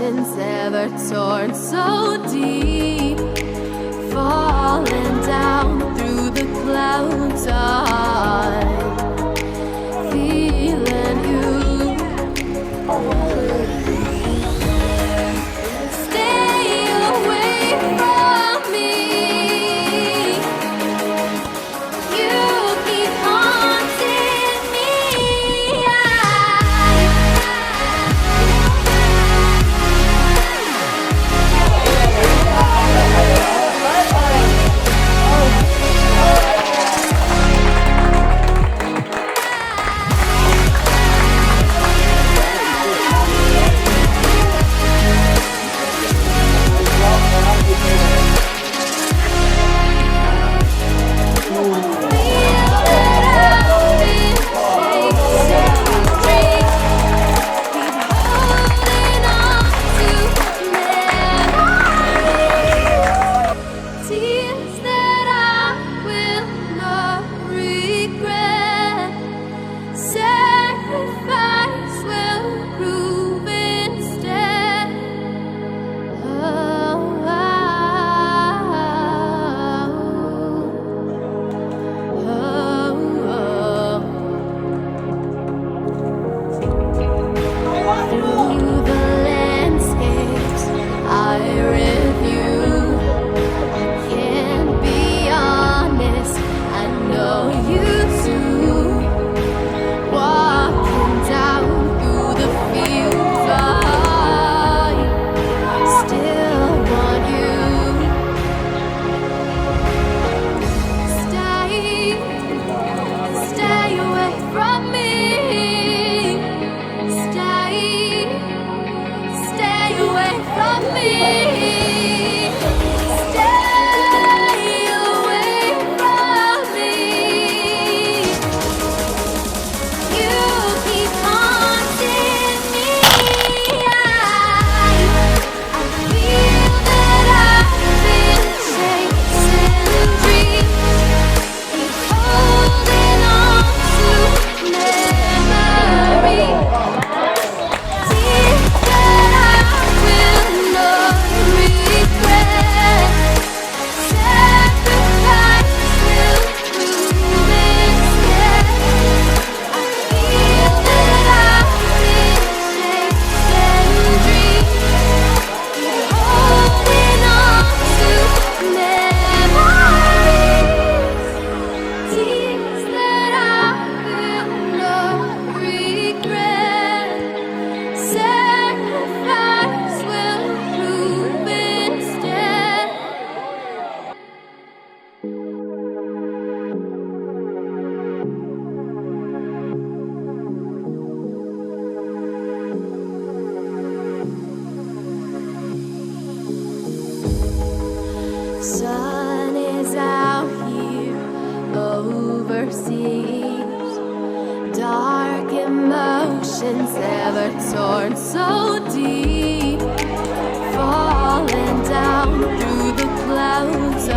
emotions ever torn so deep, falling down through the clouds. I'm feeling you. Stay away from me. You keep haunting me. Tears that I will not regret. Sacrifice will prove instead. Through the landscapes I review, can't be honest, I know you too. Walking down through the fields, I still want you. Stay away from me. Stay away from me. Stay away from me. You keep haunting me. I feel that I've been chasing dreams, keep holding on to memories. Tears that I will not regret. Sacrifice will prove instead. I feel that I've been chasing dreams, holding on to memories. Tears that I will not regret. Sacrifice will prove instead. Sun is out here overseas. Dark emotions ever torn so deep, falling down through the clouds.